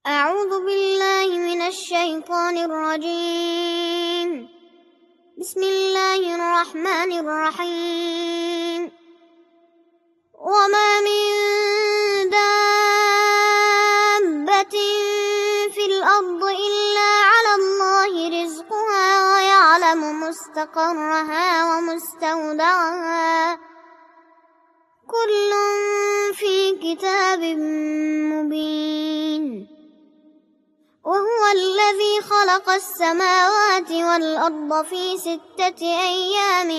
أعوذ بالله من الشيطان الرجيم. بسم الله الرحمن الرحيم. وما من دابة في الأرض إلا على الله رزقها ويعلم مستقرها ومستودعها كل في كتاب مبين. وهو الذي خلق السماوات والأرض في 6 أيام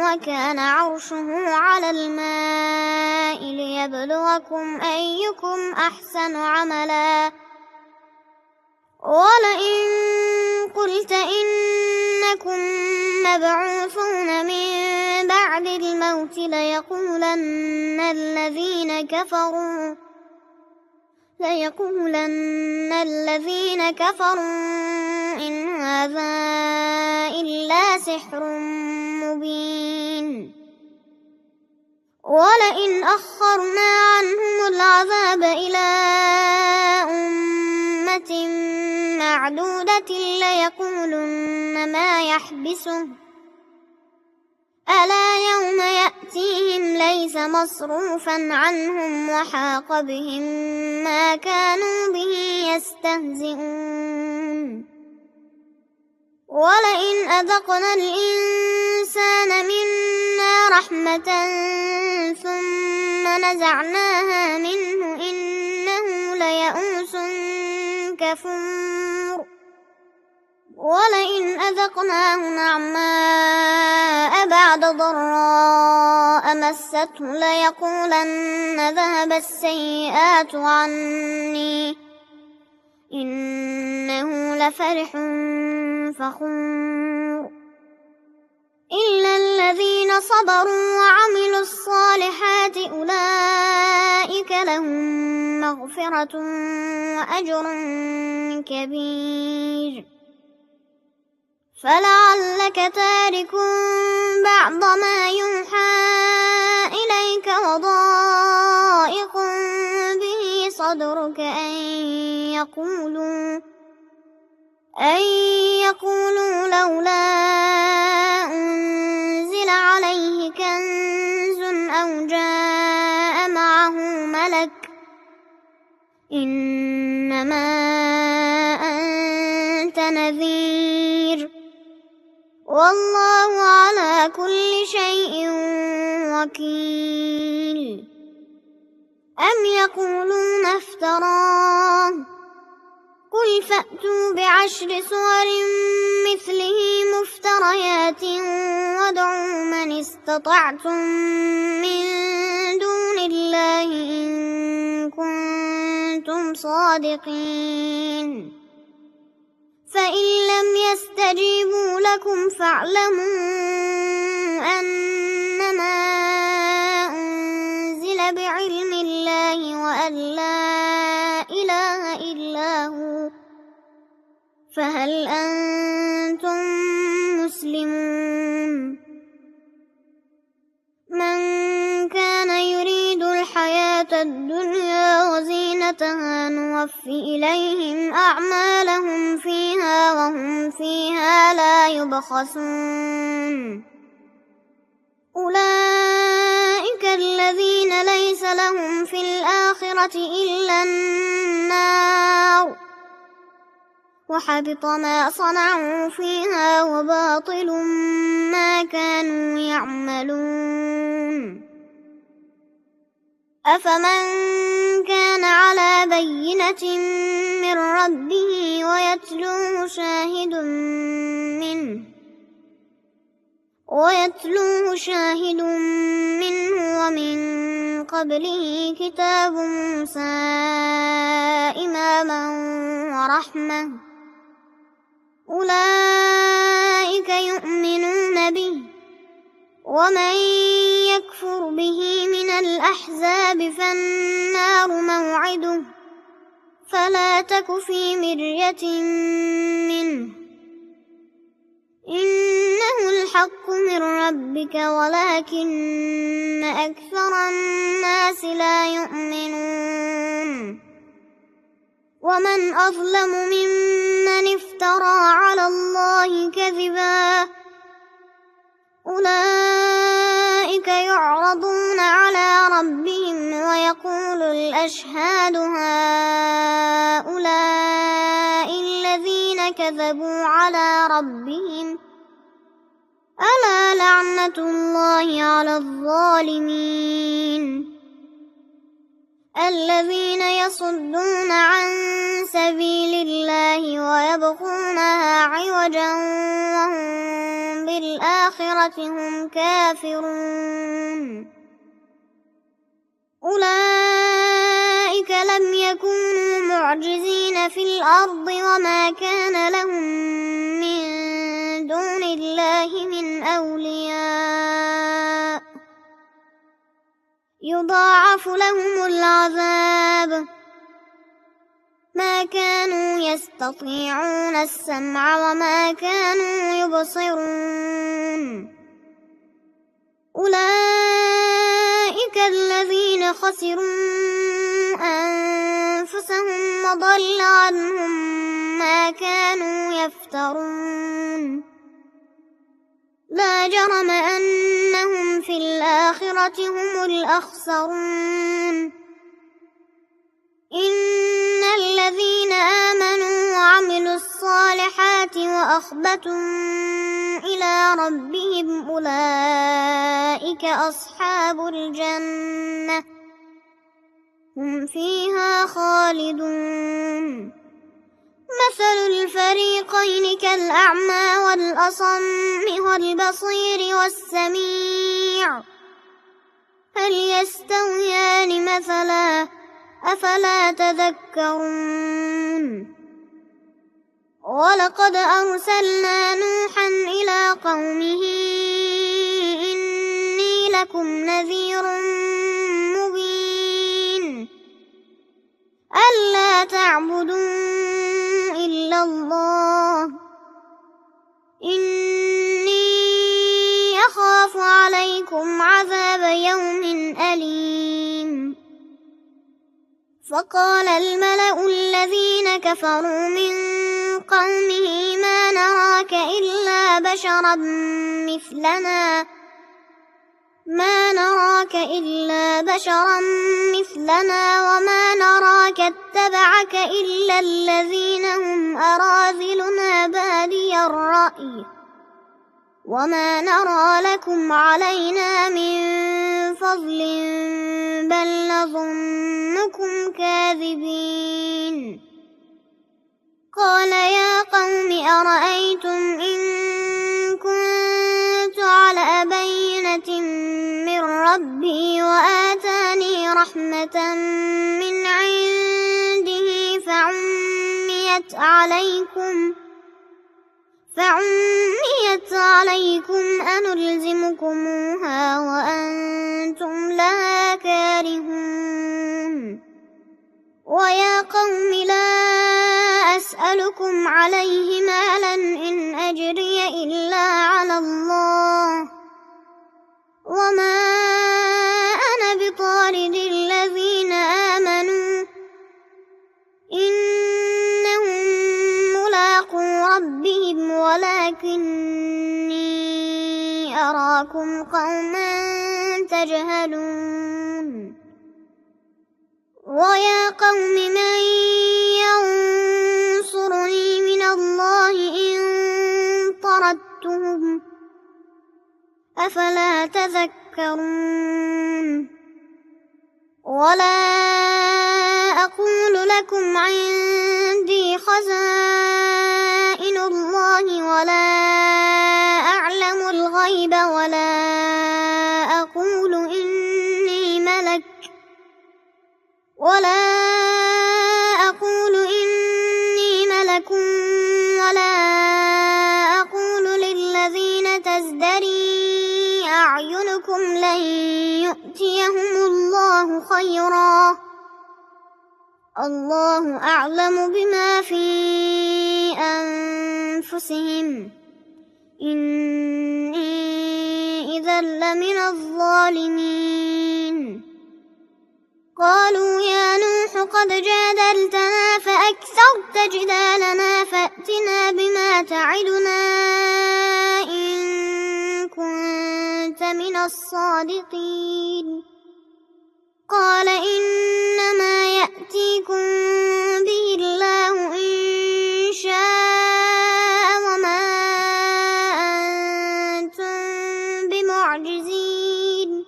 وكان عرشه على الماء ليبلوكم أيكم أحسن عملا. ولئن قلت إنكم مبعوثون من بعد الموت ليقولن الذين كفروا إن هذا إلا سحر مبين. ولئن أخرنا عنهم العذاب إلى أمة معدودة ليقولن ما يحبسه ألا يوم يأتيهم ليس مصروفا عنهم وحاق بهم ما كانوا به يستهزئون. ولئن أذقنا الإنسان منا رحمة ثم نزعناها منه إنه ليئوس كفور. ولئن أذقناه نعماء بعد ضراء مسته ليقولن ذهب السيئات عني إنه لفرح فخور. إلا الذين صبروا وعملوا الصالحات أولئك لهم مغفرة وأجر كبير. فلعلك تارك بعض ما يوحى إليك وضائق به صدرك أن يقولوا لولا أنزل عليه كنز أو جاء معه ملك إنما أنت نذير والله على كل شيء وكيل. أم يقولون افتراه قل فأتوا ب10 سور مثله مفتريات وادعوا من استطعتم من دون الله إن كنتم صادقين. فإن لم يستجيبوا لكم فاعلموا أنما أنزل بعلم الله وأن لا إله إلا هو فهل أنتم مسلمون. من كان يريد الحياة الدنيا وزينتها نوفي إليهم أعمالهم فيها وهم فيها لا يبخسون. أولئك الذين ليس لهم في الآخرة إلا النار وحبط ما صنعوا فيها وباطل ما كانوا يعملون. أفمن كان على بينة من ربه ويتلوه شاهد منه ومن قبله كتاب موسى إماما ورحمة أولئك يؤمنون به. ومن يكفر به من الأحزاب فالنار موعده فلا تك في مرية منه إنه الحق من ربك ولكن أكثر الناس لا يؤمنون. ومن أظلم ممن افترى على الله كذبا أولئك يعرضون على ربهم ويقول الأشهاد هؤلاء الذين كذبوا على ربهم ألا لعنة الله على الظالمين الذين يصدون عن سبيل الله ويبغونها عوجا وهم بالآخرة هم كافرون أولئك لم يكونوا معجزين في الأرض وما كان لهم من دون الله من أولياء يضاعف لهم العذاب ما كانوا يستطيعون السمع وما كانوا يبصرون أولئك الذين خسروا أنفسهم وضل عنهم ما كانوا يفترون لا جرم أنهم في الآخرة هم الأخسرون إن الذين آمنوا وعملوا الصالحات وأخبتوا إلى ربهم أولئك أصحاب الجنة هم فيها خالدون مثل الفريقين كالأعمى والأصم والبصير والسميع هل يستويان مثلا أفلا تذكرون ولقد أرسلنا نوحا إلى قومه إني لكم نذير مبين ألا تعبدوا إلا الله إني أخاف عليكم عذاب يوم أليم فقال الملأ الذين كفروا من قومه ما نراك إلا بشرا مثلنا وما نراك اتبعك إلا الذين هم أراذلنا بادي الرأي وما نرى لكم علينا من فضل بل نظنكم كاذبين قال يا قوم أرأيتم إن كنت على بينة من ربي وآتاني رحمة من عنده فعميت عليكم أنلزمكموها وأنتم لها كارهون ويا قوم لا أسألكم عليه مالا إن أجري إلا على الله وما أنا بطارد الذين آمنوا إنهم ملاقو ربهم ولكني أراكم قوما تجهلون ويا قوم من ينصرني من الله إن طردتهم أفلا تذكرون ولا أقول لكم عندي خزائن الله ولا أعلم الغيب ولا أقول إني ملك ولا أقول للذين تزدري أعينكم لن يؤتيهم الله خيرا الله أعلم بما في أنفسهم إني إذا لمن الظالمين قالوا يا نوح قد جادلتنا فأكثرت جدالنا فأتنا بما تعدنا إن كنت من الصادقين قال إنما يأتيكم به الله إن شاء وما أنتم بمعجزين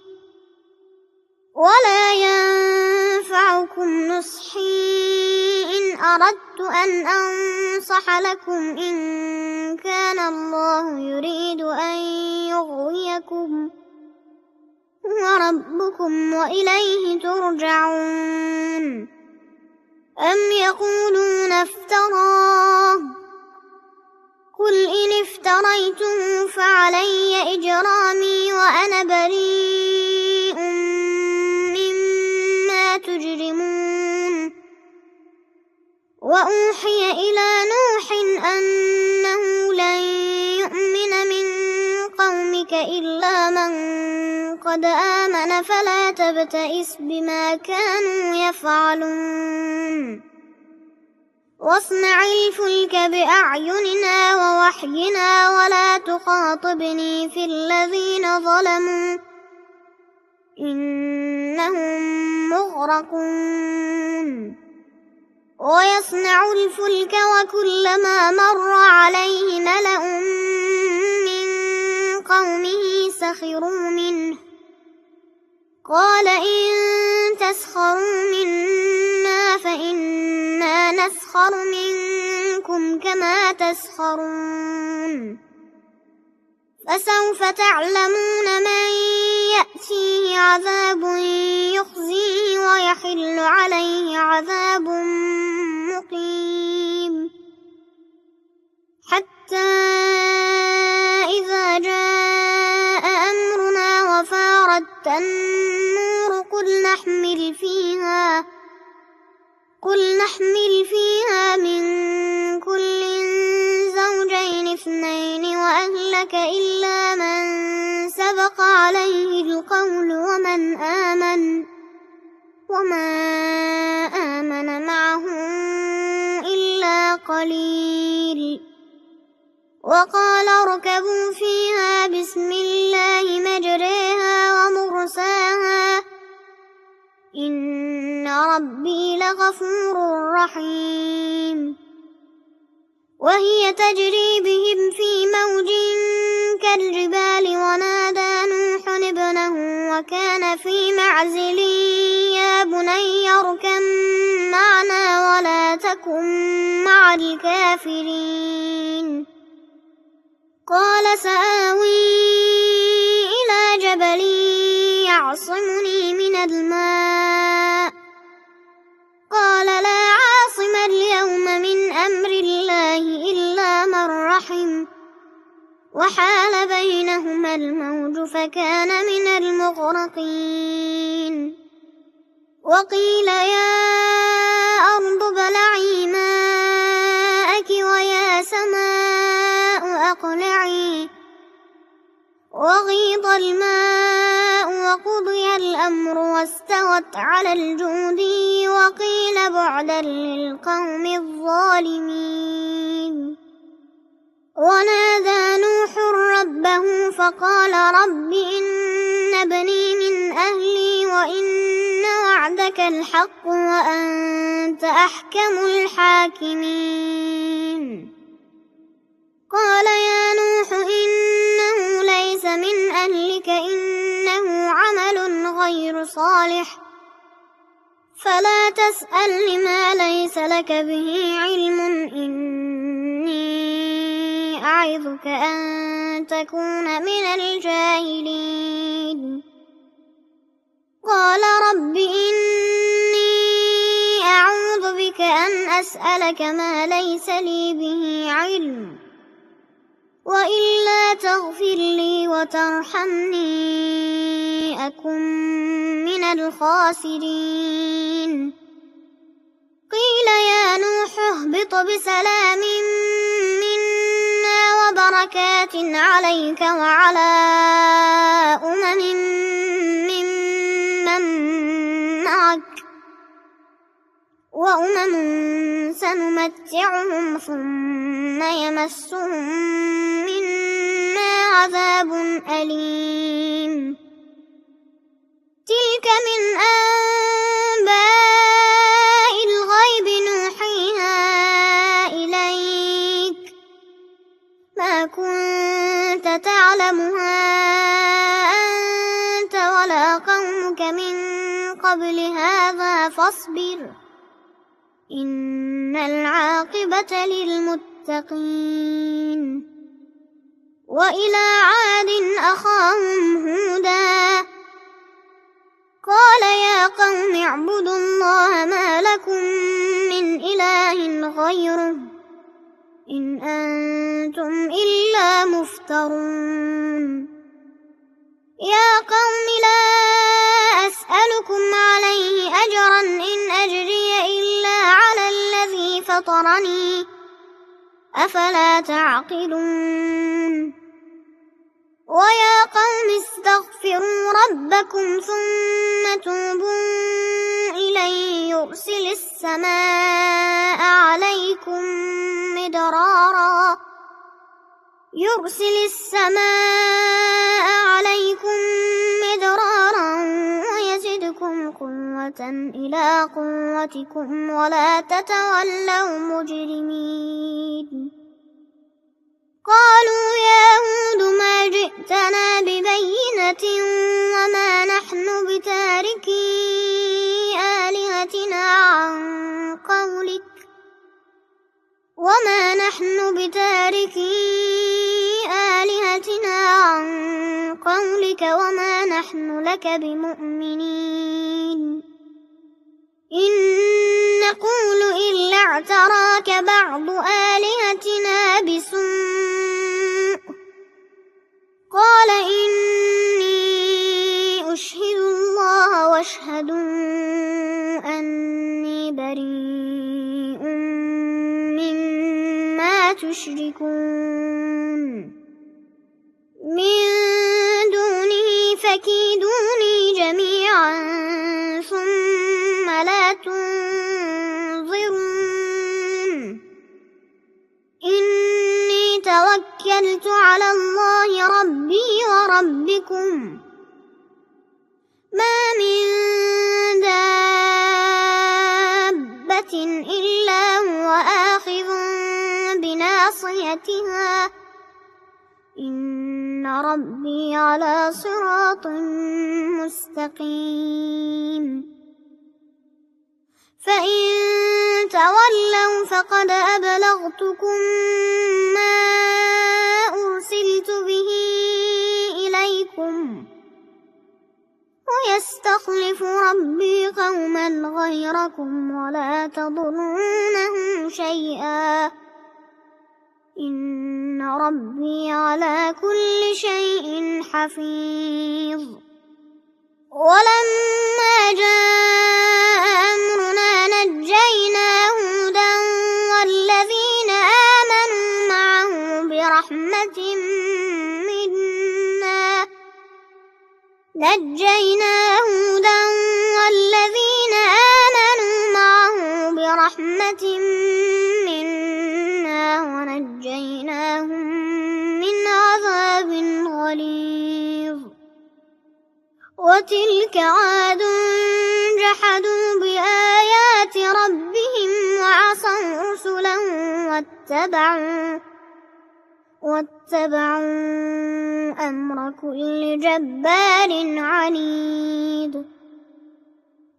ولا ينفعكم نصحي إن أردت أن أنصح لكم إن كان الله يريد أن يغويكم هو ربكم وإليه ترجعون أم يقولون افتراه قل إن افتريته فعلي إجرامي وأنا بريء مما تجرمون وأوحي إلى نوح أنه لن يؤمن من قومك إلا من قد آمن فلا تبتئس بما كانوا يفعلون واصنع الفلك بأعيننا ووحينا ولا تخاطبني في الذين ظلموا إنهم مغرقون ويصنع الفلك وكلما مر عليه ملأ من قومه سخروا منه قال إن تسخروا منا فإنا نسخر منكم كما تسخرون فسوف تعلمون من يأتيه عذاب يخزيه ويحل عليه عذاب مقيم حتى إذا جاء أمرنا وفارت النور قل نحمل فيها من كل زوجين اثنين وأهلك إلا من سبق عليه القول وما آمن معه إلا قليل وقال اركبوا فيها بسم الله مجريها ومرساها إن ربي لغفور رحيم وهي تجري بهم في موج كالجبال ونادى نوح ابنه وكان في معزل يا بني اركب معنا ولا تكن مع الكافرين قال سآوي إلى جبل يعصمني من الماء قال لا عاصم اليوم من أمر الله إلا من رحم وحال بينهما الموج فكان من المغرقين وقيل يا أرض ابلعي ماءك ويا سماء أقلعي وغيض الماء وقضي الأمر واستوت على الجودي وقيل بعدا للقوم الظالمين ونادى نوح ربه فقال رب إن ابني من أهلي وإن وعدك الحق وأنت أحكم الحاكمين قال يا نوح إنه ليس من أهلك إنه عمل غير صالح فلا تسأل لما ليس لك به علم إني أعظك أن تكون من الجاهلين قال رب إني أعوذ بك أن أسألك ما ليس لي به علم وإلا تغفر لي وترحمني أكن من الخاسرين قيل يا نوح اهبط بسلام منا وبركات عليك وعلى أمم ممن معك وأمم سنمتعهم ثم يمسهم منا عذاب أليم تلك من أنباء الغيب نوحيها إليك ما كنت تعلمها أنت ولا قومك من قبل هذا فاصبر إن العاقبة للمتقين وإلى عاد أخاهم هودا قال يا قوم اعبدوا الله ما لكم من إله غيره إن أنتم إلا مفترون يا قوم لا أسألكم عليه أجرا إن أجري إلا على الذي فطرني أفلا تعقلون ويا قوم استغفروا ربكم ثم توبوا إليه يرسل السماء عليكم مدرارا ويزدكم قوة إلى قوتكم ولا تتولوا مجرمين قالوا يا هود ما جئتنا ببينة وما نحن بتاركي آلهتنا عن قولك وما نحن لك بمؤمنين إن نقول إلا اعتراك بعض آلهتنا بسوء قال إني أشهد الله واشهدوا أني بريء مما تشركون من دونه فكيدوني جميعا ثم لا تنظرون إني توكلت على الله ربي وربكم ما من دابة إلا هو آخذ بناصيتها إن ربي على صراط مستقيم فإن تولوا فقد أبلغتكم ما أرسلت به إليكم ويستخلف ربي قوما غيركم ولا تضرونه شيئا إن ربي على كل شيء حفيظ ولما جاء أمرنا نجينا هودا والذين آمنوا معه برحمة منا ونجيناهم من عذاب غليظ وتلك عاد جحدوا بآيات ربهم وعصوا رسله واتبعوا أمر كل جبار عنيد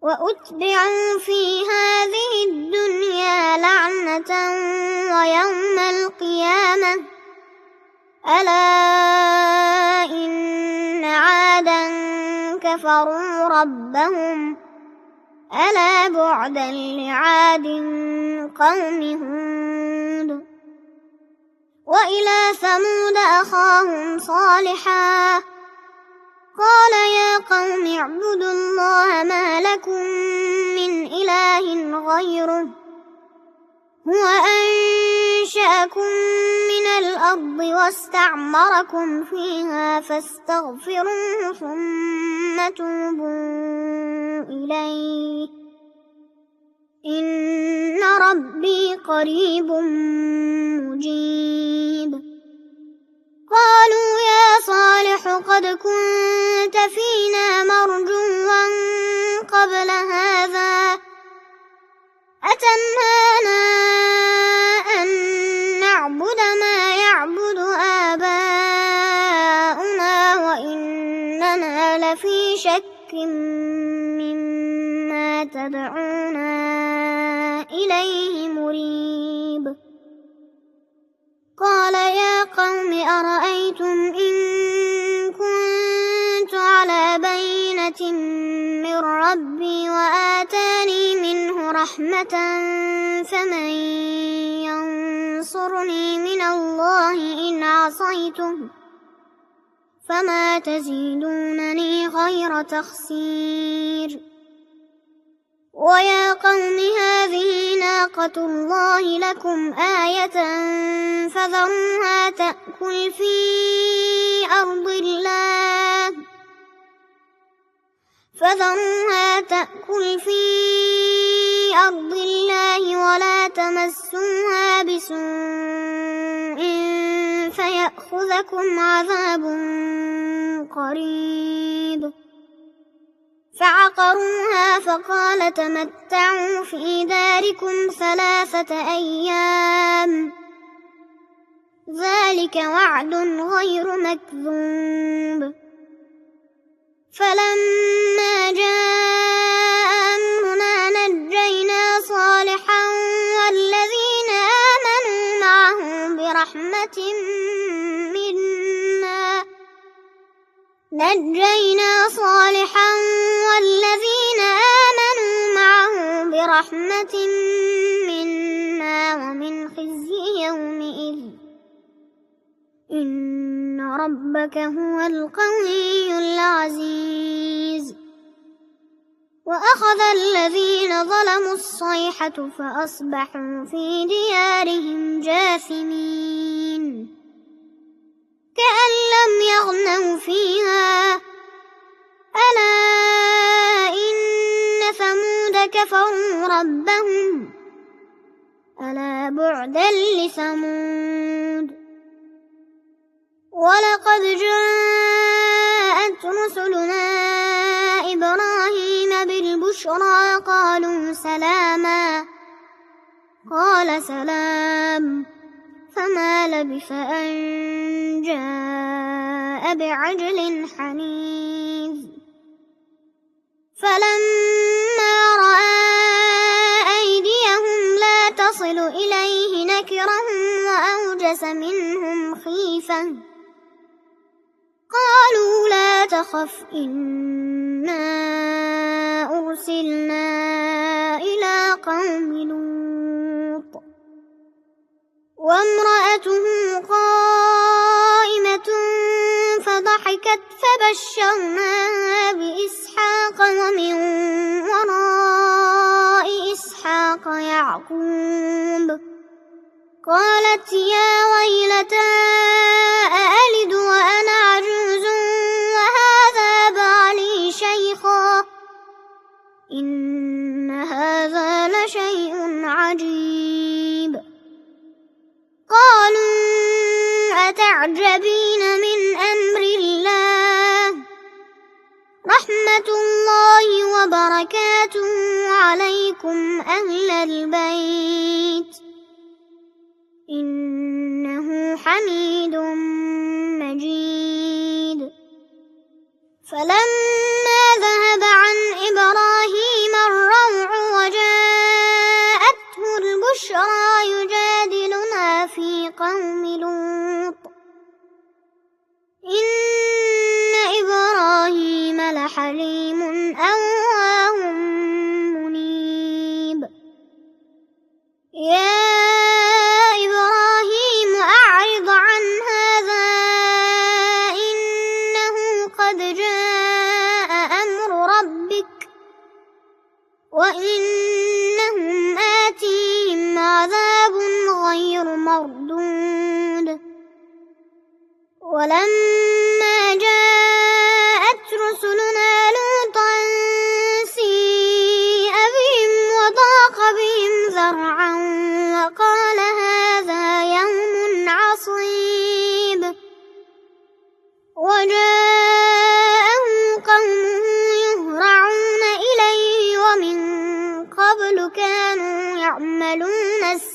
وأتبعوا في هذه الدنيا لعنة ويوم القيامة ألا إن عادا كفروا ربهم ألا بعدا لعاد قوم هود وإلى ثمود أخاهم صالحا قال يا قوم اعبدوا الله ما لكم من إله غيره هو أنشأكم من الأرض واستعمركم فيها فاستغفروه ثم توبوا إليه إن ربي قريب مجيب. قالوا يا صالح قد كنت فينا مرجوا قبل هذا أتنهانا أن نعبد ما يعبد آباؤنا وإننا لفي شك مما تدعونا إليه مريب. قال يا قوم أرأيتم إن كنت على بينة من ربي وآتاني منه رحمة فمن ينصرني من الله إن عصيته فما تزيدونني غير تخسير. ويا قوم هذه ناقة الله لكم آية فذروها تأكل في أرض الله ولا تمسوها بسوء فيأخذكم عذاب قريب. فعقروها فقال تمتعوا في داركم 3 أيام ذلك وعد غير مكذوب. فلما جاء أمرنا نجينا صالحا والذين آمنوا معه برحمة منا ومن خزي يومئذ إن ربك هو القوي العزيز. وأخذ الذين ظلموا الصيحة فأصبحوا في ديارهم جاثمين كأن لم يغنوا فيها ألا إن ثمود كفروا ربهم ألا بعدا لثمود. ولقد جاءت رسلنا إبراهيم بالبشرى قالوا سلاما قال سلام فما لبث أن جاء بعجل حنيذ. فلما رأى أيديهم لا تصل إليه نكرهم وأوجس منهم خيفة قالوا لا تخف إنا أرسلنا إلى قوم لوط وامرأته قائمة فضحكت فبشرناها بإسحاق ومن وراء إسحاق يعقوب. قالت يا ويلتى أألد وأنا عجوز وهذا بعلي شيخا إن هذا لشيء عجيب. قالوا أتعجبين من أمر الله رحمة الله وبركاته عليكم أهل البيت إنه حميد مجيد. فلما ذهب عن إبراهيم الروع وجاءته البشرى يجادلنا في قوم لوط إن إبراهيم لحليم أواه منيب. يا إبراهيم أعرض عن هذا إنه قد جاء أمر ربك وإنهم آتيهم عذاب غير مردود. ولما جاءت رسلنا لوطا سيء بهم وضاق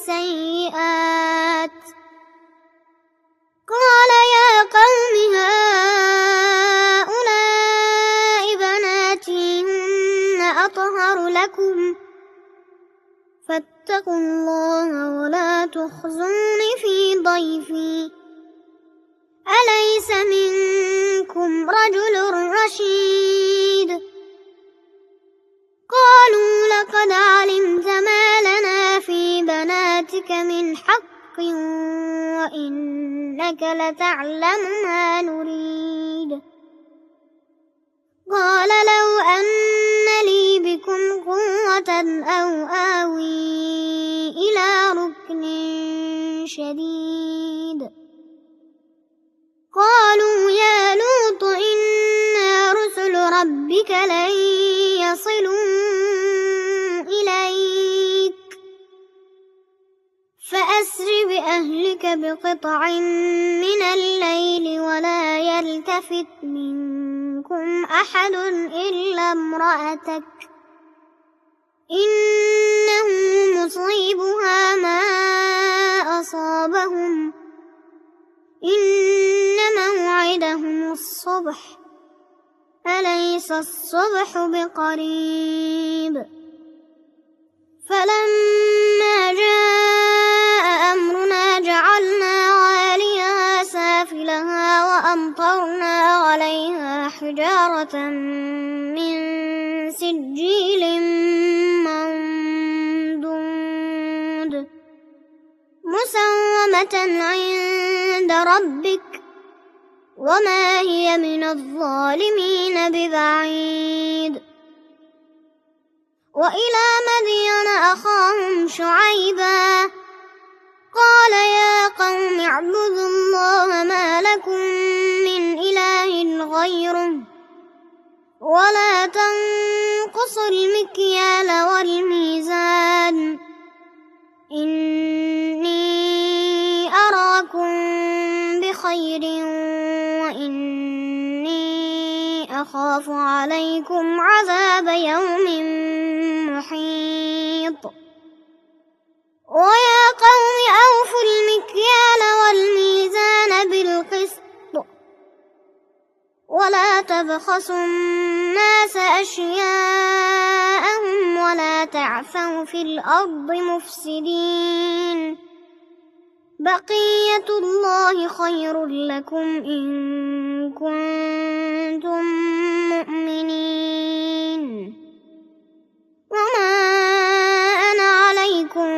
السيئات. قال يا قوم هؤلاء بناتي هن أطهر لكم فاتقوا الله ولا تخزون في ضيفي أليس منكم رجل رشيد. قالوا لقد علمت ما لنا في بناتك من حق وإنك لتعلم ما نريد. قال لو أن لي بكم قوة أو آوي إلى ركن شديد. قالوا يا لوط إنا رسل ربك لن يصلوا إليك فأسر بأهلك بقطع من الليل ولا يلتفت منكم أحد إلا امرأتك إنه مصيبها ما أصابهم إن موعدهم الصبح أليس الصبح بقريب. فلما جاء أمرنا جعلنا عاليها سافلها وأمطرنا عليها حجارة من سجيل منضود مسومة عند ربك وما هي من الظالمين ببعيد. وإلى مدين أخاهم شعيبا قال يا قوم اعبدوا الله ما لكم من إله غيره ولا تنقصوا المكيال والميزان إني أراكم بخير وإني أخاف عليكم عذاب يوم محيط. ويا قوم أوفوا المكيال والميزان بالقسط ولا تبخسوا الناس أشياءهم ولا تعثوا في الأرض مفسدين بقية الله خير لكم إن كنتم مؤمنين وما أنا عليكم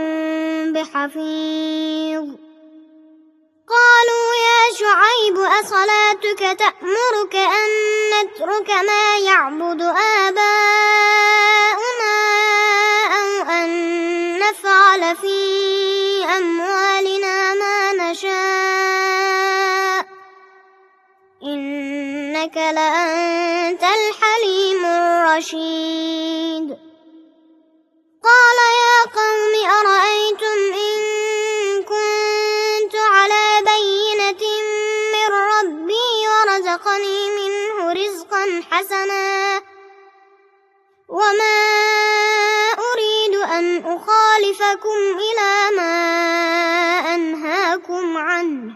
بحفيظ. قالوا يا شعيب أصلاتك تأمرك أن نترك ما يعبد آباؤنا أو أن نفعل في أموالنا ما نشاء إنك لأنت الحليم الرشيد. قال يا قوم أرأيتم إن كنت على بينة من ربي ورزقني منه رزقا حسنا وما أريد أن أخالفكم إلى ما أنهاكم عنه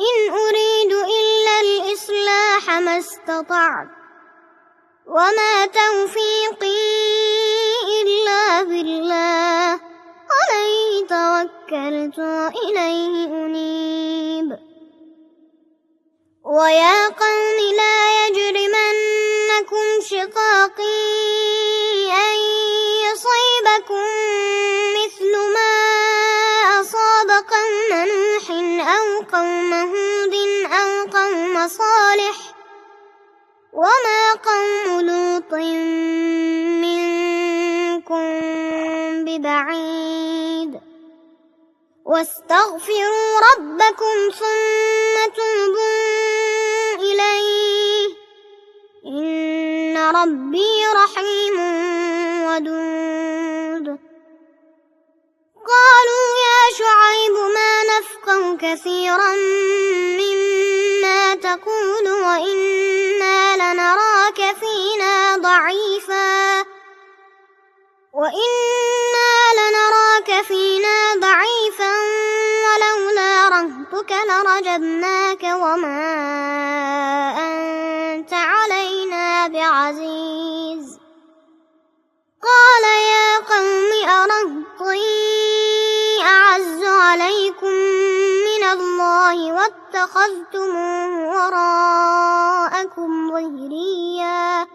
إن أريد إلا الإصلاح ما استطعت وما توفيقي إلا بالله عليه توكلت وإليه أنيب. ويا قوم لا يجرمنكم شقاقي أن يصيبكم مثل ما أصاب قوم نوح أو قوم هود أو قوم صالح وما قوم لوط منكم ببعيد. واستغفروا ربكم ثم توبوا إليه إن ربي رحيم ودود. قالوا يا شعيب ما نفقه كثيرا مما تقول وإنا لنراك فينا ربك لرجمناك وما أنت علينا بعزيز. قال يا قوم أرهطي أعز عليكم من الله واتخذتموه وراءكم ظهريا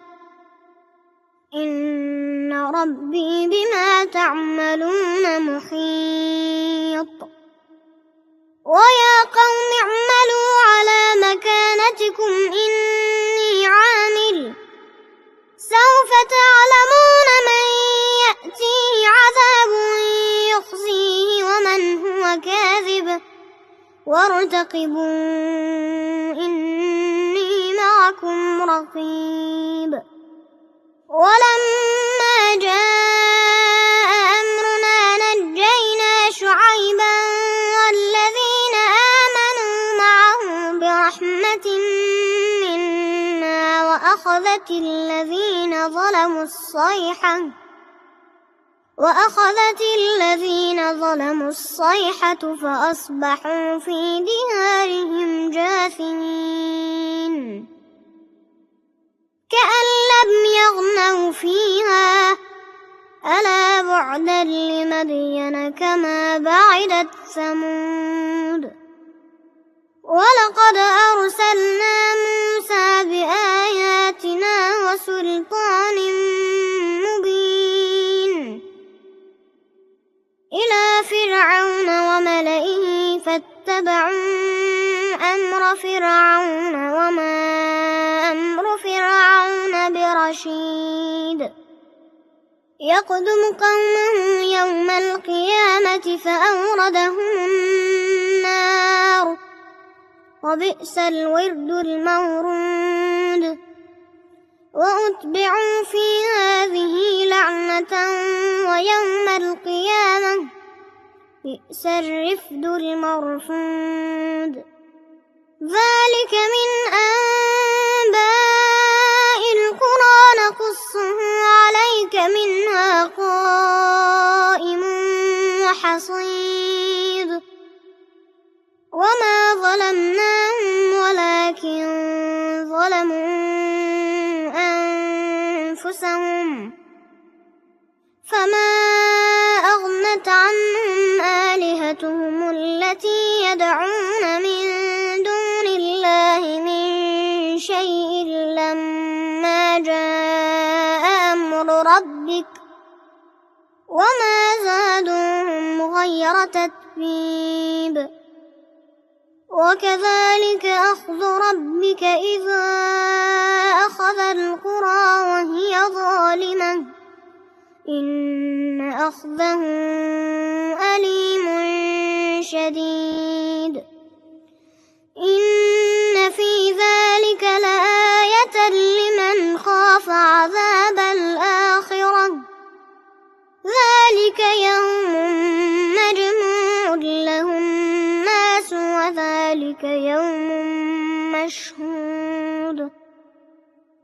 إن ربي بما تعملون محيط. ويا قوم اعملوا على مكانتكم إني عامل سوف تعلمون من يأتيه عذاب يخزيه ومن هو كاذب وارتقبوا إني معكم رقيب. ولما جاء أمرنا نجينا شعيبا والذين آمنوا معه برحمة منا وأخذت الذين ظلموا الصيحة فأصبحوا في ديارهم جاثمين كأن لم يغنوا فيها ألا بعدا لمدين كما بعدت ثمود. ولقد أرسلنا موسى بآياتنا وسلطان مبين إلى فرعون وملئه فاتبعوا أمر فرعون وما أمر فرعون برشيد. يقدم قومه يوم القيامة فأوردهم النار وبئس الورد المورود. وأتبعوا في هذه لعنة ويوم القيامة بئس الرفد المرفود. ذلك من أنباء القرى نقصه عليك منها قائم وحصيد. وما ظلمناهم ولكن ظلموا أنفسهم فما أغنت عنهم آلهتهم التي يدعون من دون الله من شيء لما جاء أمر ربك وما زادوهم غير تتبيب. وكذلك أخذ ربك إذا أخذ القرى وهي ظالمة إن أخذه أليم شديد. إن في ذلك لآية لمن خاف عذاب الآخرة ذلك يوم مجموع له الناس وذلك يوم مشهود.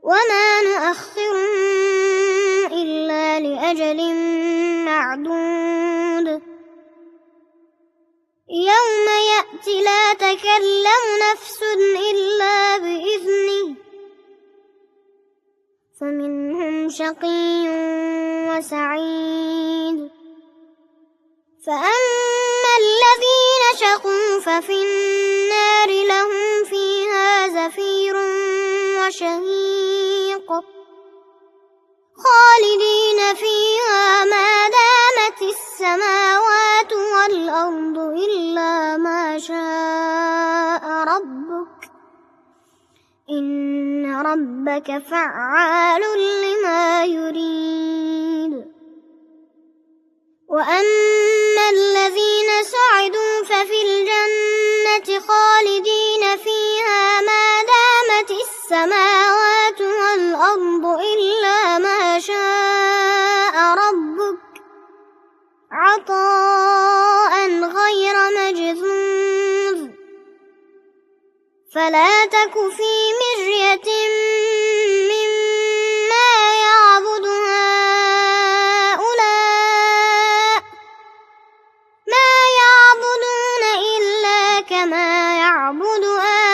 وما نؤخره إلا لأجل معدود. يوم يأتي لا تكلم نفس إلا بإذنه فمنهم شقي وسعيد. فأما الذين شقوا ففي النار لهم فيها زفير وشهيق خالدين فيها ما دامت السماوات والأرض إلا ما شاء ربك إن ربك فعال لما يريد. وأما الذين سعدوا ففي الجنة خالدين فيها ما دامت السماوات والأرض إلا ما شاء ربك عطاء غير مجذوذ. فلا تك في مرية مما يعبد هؤلاء ما يعبدون إلا كما يعبد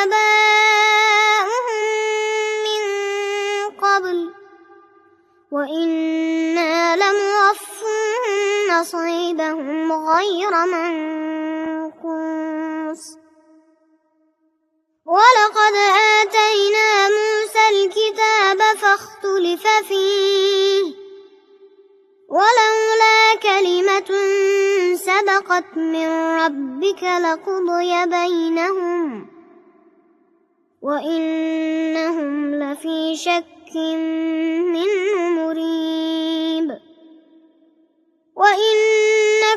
آباؤهم من قبل وإنا لموفوهم نصيبهم غير منقوص ولقد آتينا موسى الكتاب فاختلف فيه ولولا كلمة سبقت من ربك لقضي بينهم وإنهم لفي شك منه مريب وإن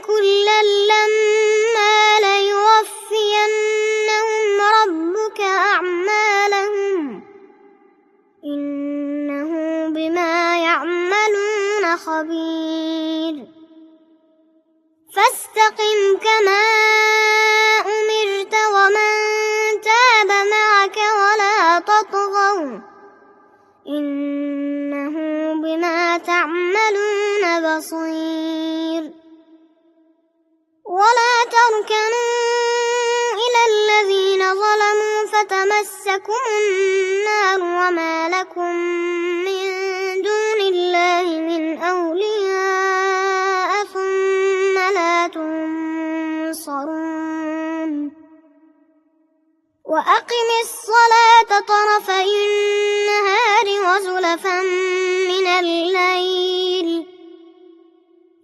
كلا لما ليوفينهم ربك أعمالهم إنه بما يعملون خبير فاستقم كما أمرت ومن تاب معك ولا تطغوا إنه بما تعملون بصير ولا تركنوا إلى الذين ظلموا فتمسكم النار وما لكم من دون الله من أولياء ثم لا تنصرون وأقم الصلاة طرفي النهار وزلفا من الليل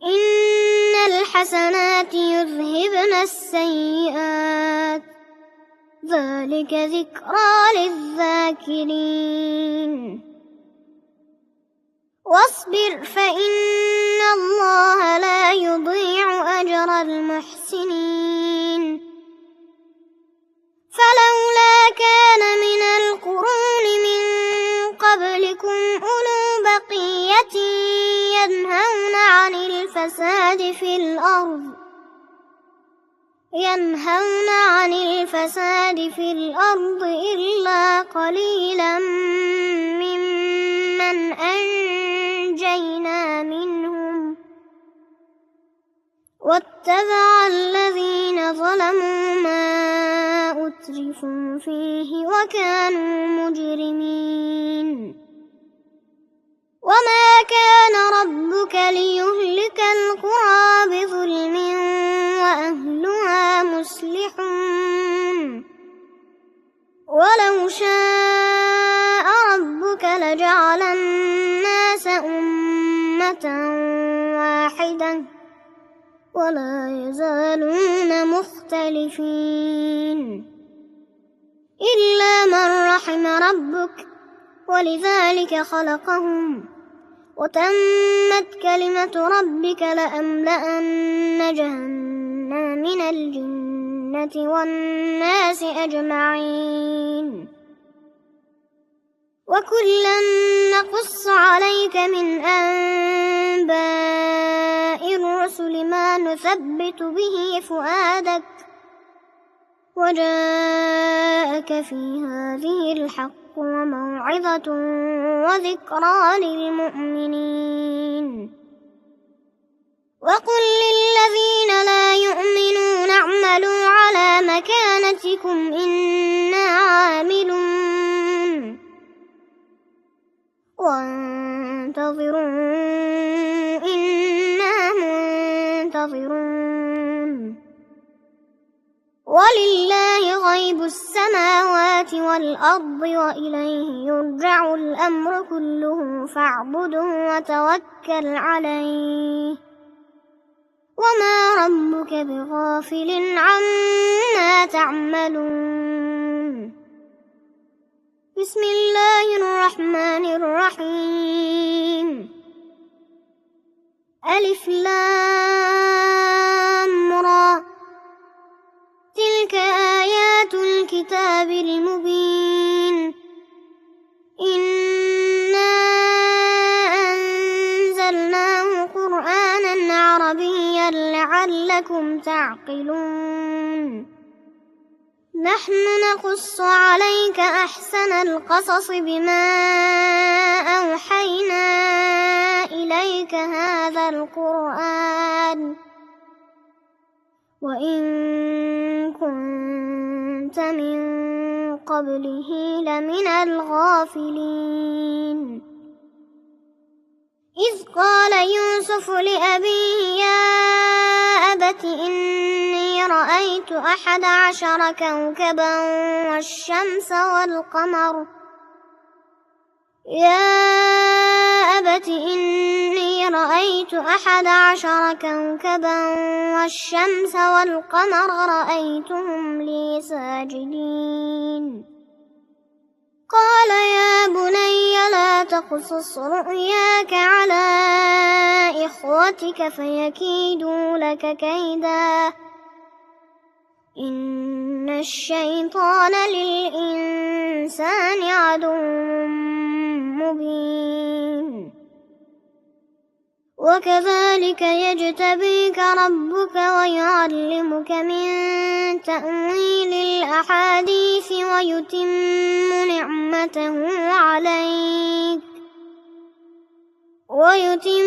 إن الحسنات يذهبن السيئات ذلك ذكرى للذاكرين واصبر فإن الله لا يضيع أجر المحسنين فلولا كان من القرون من قبلكم أولو بقية ينهون عن الفساد في الأرض إلا قليلا ممن أنجينا منهم واتبع الذين ظلموا ما أترفوا فيه وكانوا مجرمين وما كان ربك ليهلك القرى بظلم وأهلها مصلحون ولو شاء ربك لجعل الناس أمة واحدة ولا يزالون مختلفين إلا من رحم ربك ولذلك خلقهم وتمت كلمة ربك لأملأن جهنم من الجنة والناس أجمعين وكلا نقص عليك من أنباء الرسل ما نثبت به فؤادك وجاءك في هذه الحق وموعظة وذكرى للمؤمنين وقل للذين لا يؤمنون اعملوا على مكانتكم إنا عاملون وانتظروا إنا منتظرون ولله غيب السماوات والأرض وإليه يرجع الأمر كله فاعبده وتوكل عليه وما ربك بغافل عما تعملون بسم الله الرحمن الرحيم ألف لام را تلك آيات الكتاب المبين إنا أنزلناه قرآنا عربيا لعلكم تعقلون نحن نقص عليك أحسن القصص بما أوحينا إليك هذا القرآن وإن كنت من قبله لمن الغافلين إذ قال يوسف لأبيه يا أبت إني رأيت 11 كوكبا والشمس والقمر رأيت 11 كوكبا والشمس والقمر رأيتهم لي ساجدين قال يا بني لا تقصص رؤياك على إخوتك فيكيدوا لك كيدا إن الشيطان للإنسان عدو مبين وكذلك يجتبيك ربك ويعلمك من تأويل الأحاديث ويتم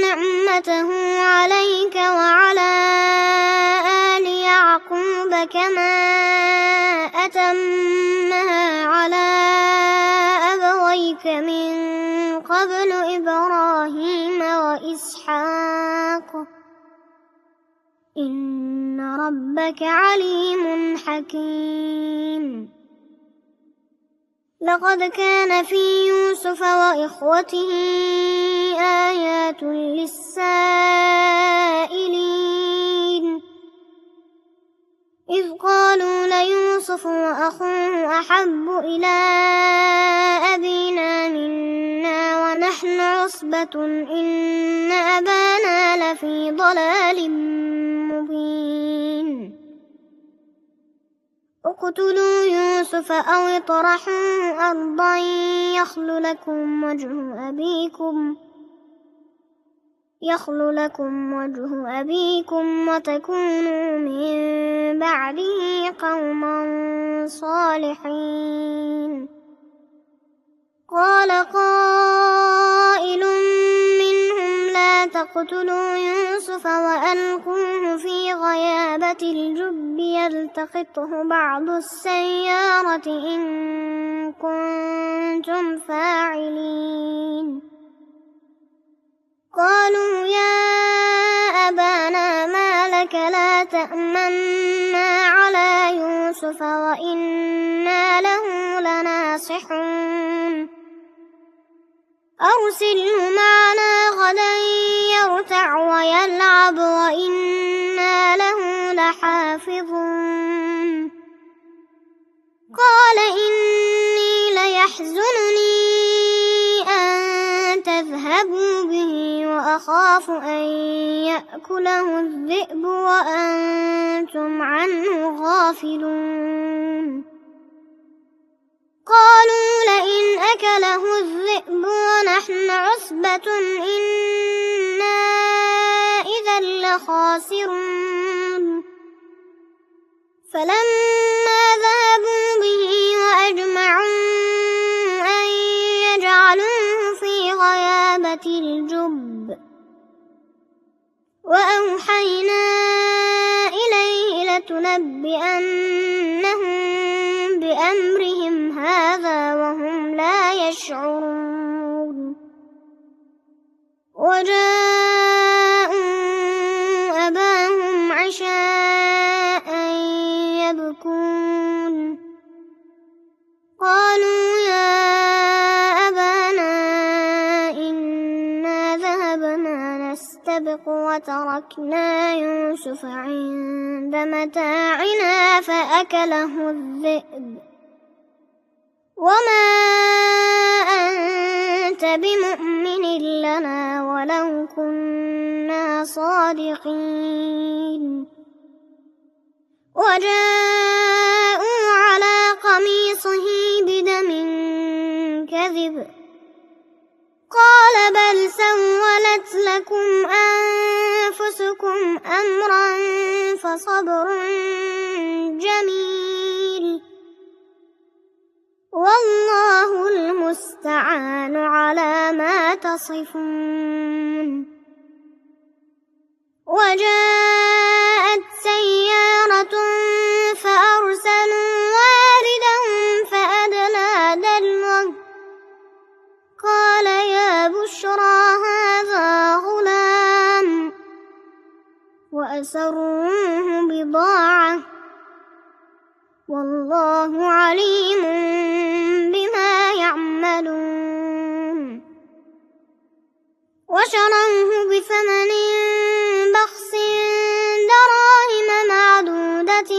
نعمته عليك وعلى آل يعقوب كما أتمها على أبويك من قبل إبراهيم وإسحاق إن ربك عليم حكيم لقد كان في يوسف وإخوته آيات للسائلين إذ قالوا ليوسف وأخوه أحب إلى أبينا منا ونحن عصبة إن أبانا لفي ضلال مبين اقتلوا يوسف أو اطرحوه أرضا يخل لكم وجه أبيكم وتكونوا من بعده قوما صالحين قال قائل منهم لا تقتلوا يوسف وألقوه في غيابة الجب يلتقطه بعض السيارة إن كنتم فاعلين قالوا يا أبانا ما لك لا تأمنا على يوسف وإنا له لناصحون أرسله معنا غدا يرتع ويلعب وإنا له لحافظون قال إني ليحزنني أن تذهبوا به وأخاف أن يأكله الذئب وأنتم عنه غافلون قالوا لئن أكله الذئب ونحن عصبة إنا إذا لخاسرون فلما ذهبوا به وأجمعوا أن يجعلوه في غيابة الجب وأوحينا إليه لتنبئنهم بأمرهم هذا وهم لا يشعرون وجاءوا أباهم عشاء يبكون قالوا يا أبانا إنا ذهبنا نستبق وتركنا يوسف عند متاعنا فأكله الذئب وما أنت بمؤمن لنا ولو كنا صادقين وجاءوا على قميصه بدم كذب قال بل سولت لكم أنفسكم أمرا فصبر جميل والله المستعان على ما تصفون وجاءت سيارة فأرسلوا والله عليم بما يعملون وشروه بثمن بخس دراهم معدودة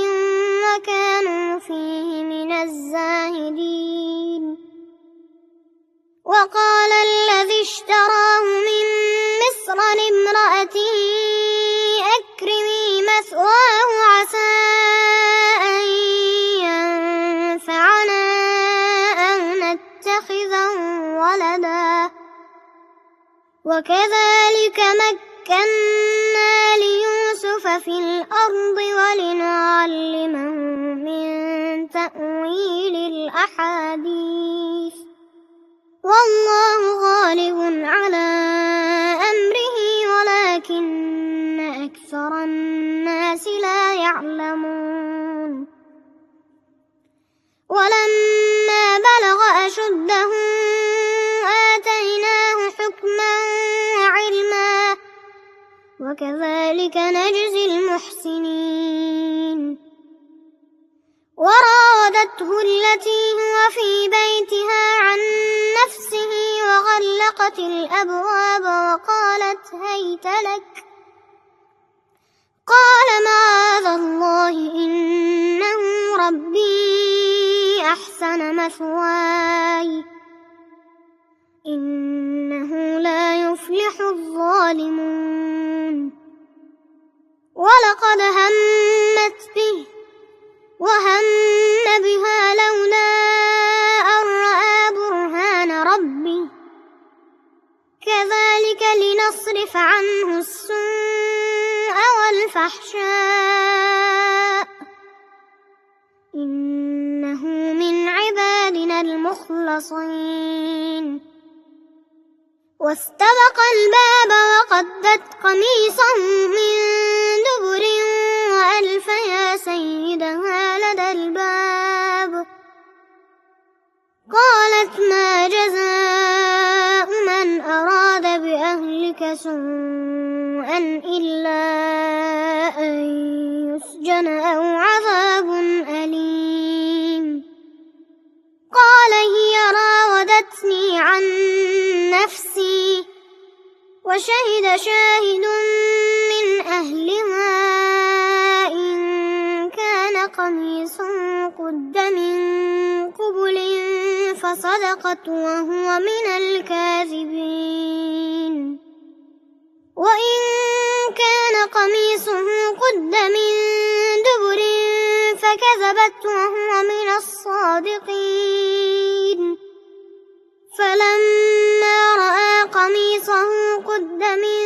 وكانوا فيه من الزاهدين وقال الذي اشتراه من مصر لامرأته أكرمي مثواه عسى أن ينفعنا أو نتخذه ولدا وكذلك مكنا ليوسف في الأرض ولنعلمه من تأويل الأحاديث والله غالب على أمره ولكن أكثر الناس لا يعلمون ولما بلغ أشده آتيناه حكما وعلما وكذلك نجزي المحسنين وراودته التي هو في بيتها عن نفسه وغلقت الأبواب وقالت هيت لك قال معاذ الله إنه ربي أحسن مثواي إنه لا يفلح الظالمون ولقد همت به وهم بها لولا أن رأى برهان ربه كذلك لنصرف عنه السوء والفحشاء إنه من عبادنا المخلصين واستبق الباب وقدت قميصه من دبر وألف يا سيدها لدى الباب قالت ما جزاء من أراد بأهلك سوءا إلا أن يسجن أو عذاب أليم قال هي راودتني عن نفسي وشهد شاهد من أهلها إن كان قميصه قد من قبل فصدقت وهو من الكاذبين وإن كان قميصه قد من دبر فكذبت وهو من الصادقين فلما رأى قميصه قد من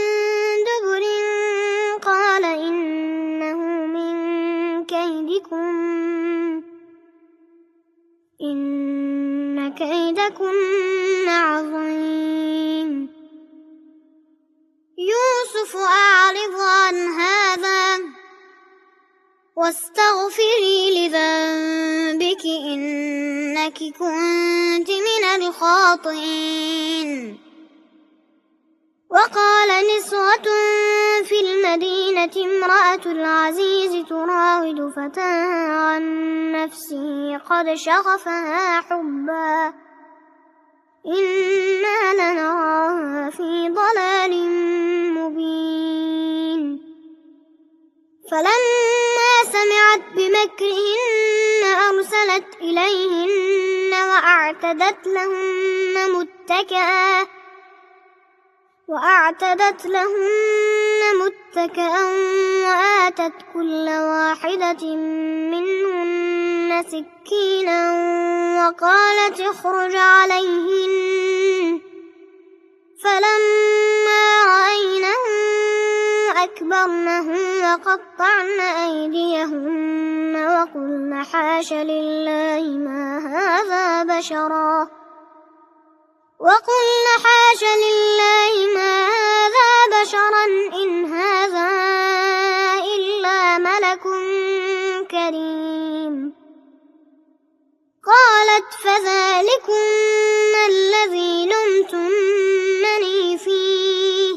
دبر قال إنه من كيدكم إن كيدكن عظيم يوسف أعرض عن هذا واستغفري لذنبك إنك كنت من الخاطئين وقال نسوة في المدينة امرأة العزيز تراود فتاها عن نفسه قد شغفها حبا إنا لنراها في ضلال مبين فلما سمعت بمكرهن أرسلت إليهن وأعتدت لهن متكئا وآتت كل واحدة منهن سكينا وقالت اخرج عليهن فلما رأينه أكبرنه وقطعن أيديهن وقلن حاش لله ما هذا بشرا إن هذا إلا ملك كريم قالت فذلكن الذي لمتنني فيه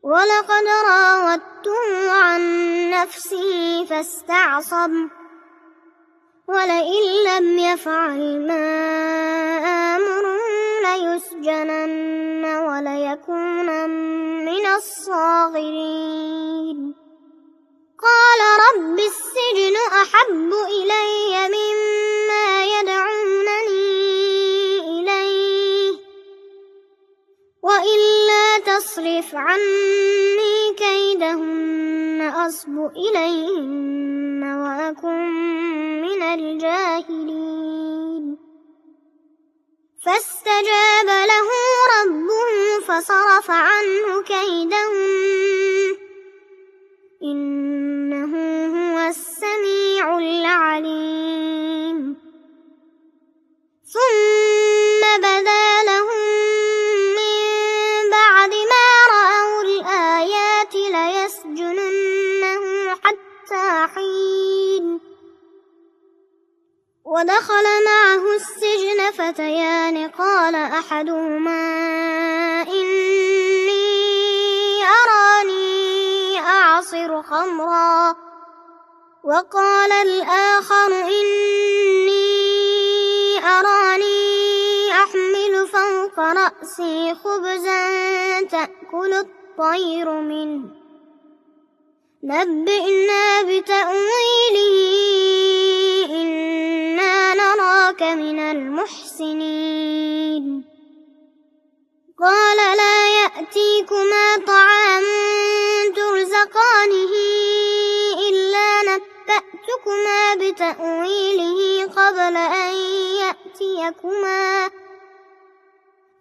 ولقد راودته عن نفسه فاستعصم ولئن لم يفعل ما آمره ليسجنن وليكونن من الصاغرين قال رب السجن أحب إلي مما يدعونني إليه وإلا تصرف عني كيدهن أصب إليهن وأكن من الجاهلين فاستجاب له ربه فصرف عنه كيدهن إنه هو السميع العليم ثم بدا لهم من بعد ما رأوا الآيات ليسجننه حتى حين ودخل معه السجن فتيان قال أحدهما إني أراني أعصر خمرا وقال الآخر إني أراني أحمل فوق رأسي خبزا تأكل الطير منه نبئنا بتأويله إنا نراك من المحسنين قال لا يأتيكما طعام ترزقانه إلا نبأتكما بتأويله قبل أن يأتيكما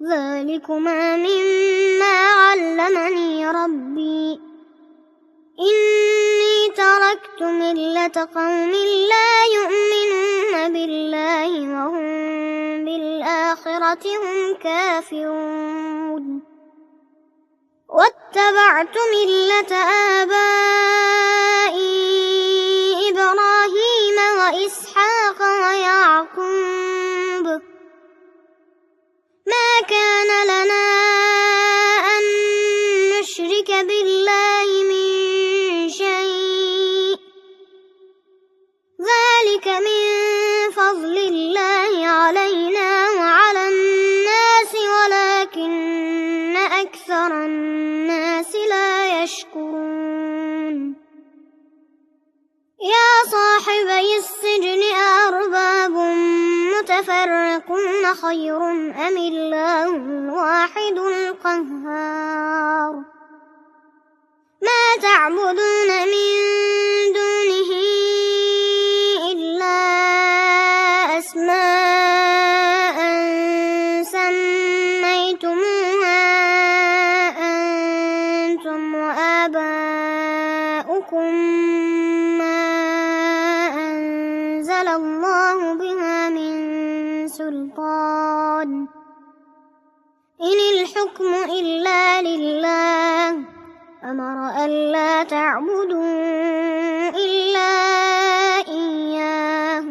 ذلكما مما علمني ربي إني تركت ملة قوم لا يؤمنون بالله وهم بالآخرة هم كافرون واتبعت ملة آبائي إبراهيم وإسحاق ويعقوب ما كان لنا أن نشرك بالله من شيء ذلك من فضل الله علينا وعلى الناس ولكن أكثر الناس لا يشكرون يا صاحبي السجن أأرباب متفرقون خير أم الله الواحد القهار ما تعبدون من دونه إلا أسماء سميتموها أنتم وآباؤكم ما أنزل الله بها من سلطان إن الحكم إلا لله أمر ألا تعبدوا إلا إياه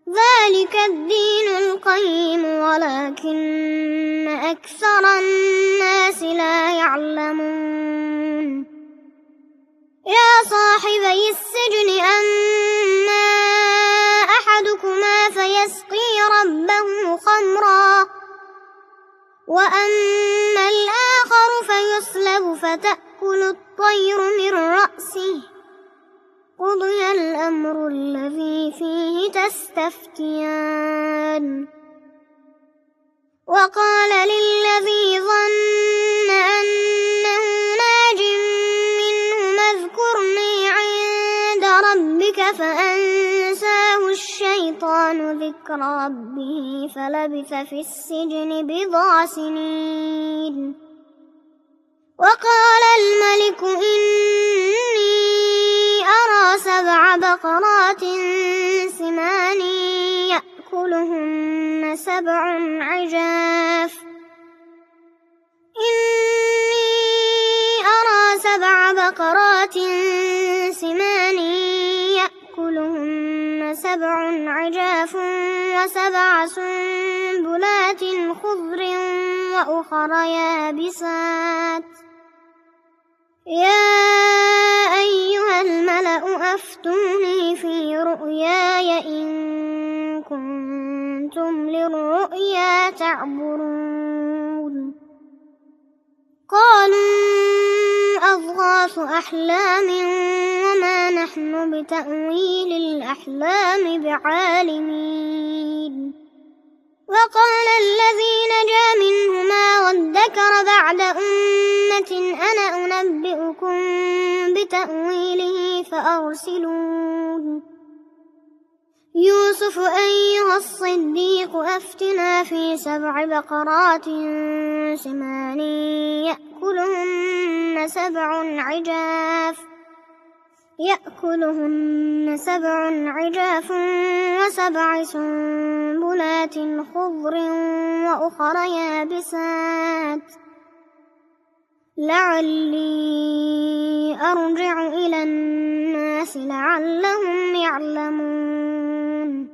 ذلك الدين القيم ولكن أكثر الناس لا يعلمون يا صاحبي السجن أما أحدكما فيسقي ربه خمرا وأما الآخر فيصلب فتأكل الطير من رأسه قضي الأمر الذي فيه تستفتيان وقال للذي ظن أنه ناج منهما اذكرني عند ربك فأنساه الشيطان ذكر ربه فلبث في السجن بضع سنين وقال الملك إني أرى 7 بقرات سمان يأكلهن 7 عجاف إني أرى 7 بقرات سمان يأكلهن 7 عجاف و7 سنبلات خضر وأخر يابسات يا أيها الملأ أفتوني في رؤياي إن كنتم للرؤيا تعبرون قالوا أضغاث أحلام وما نحن بتأويل الأحلام بعالمين وقال الذي نجا منهما وادكر بعد أمة أنا أنبئكم بتأويله فأرسلون يوسف أيها الصديق أفتنا في 7 بقرات سمان يأكلهن 7 عجاف و7 سنبلات خضر وأخر يابسات لعلي أرجع إلى الناس لعلهم يعلمون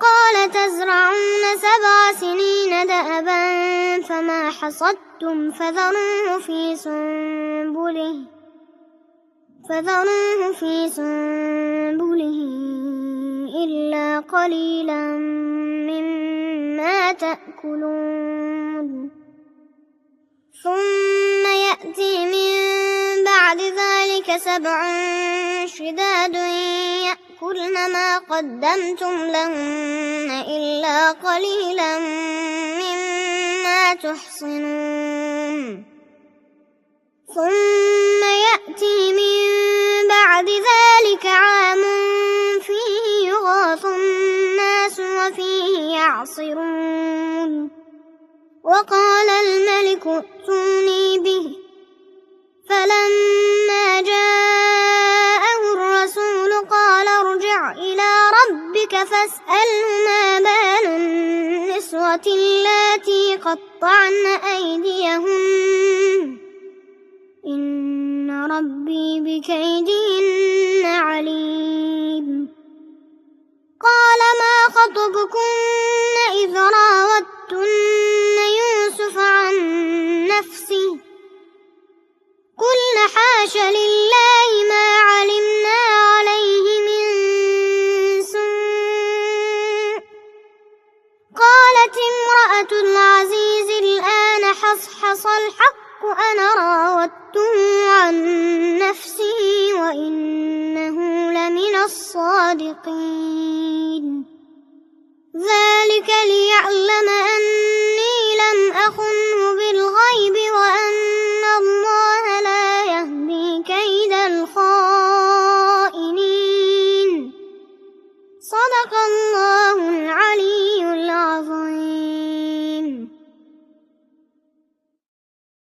قال تزرعون 7 سنين دأبا فما حصدتم فذروه في سنبله إلا قليلا مما تأكلون ثم يأتي من بعد ذلك 7 شداد يأكلن ما قدمتم لهن إلا قليلا مما تحصنون ثم يأتي من بعد ذلك عام فيه يغاث الناس وفيه يعصرون وقال الملك ائتوني به فلما جاءه الرسول قال ارجع إلى ربك فاسأله ما بال النسوة اللاتي قطعن أيديهن إن ربي بكيدهن عليم قال ما خطبكن إذ راوتن يوسف عن نفسه قلن حاش لله ما علمنا عليه من سوء قالت امرأة العزيز الآن حصحص الحق أنا راودته عن نفسه وإنه لمن الصادقين ذلك ليعلم أن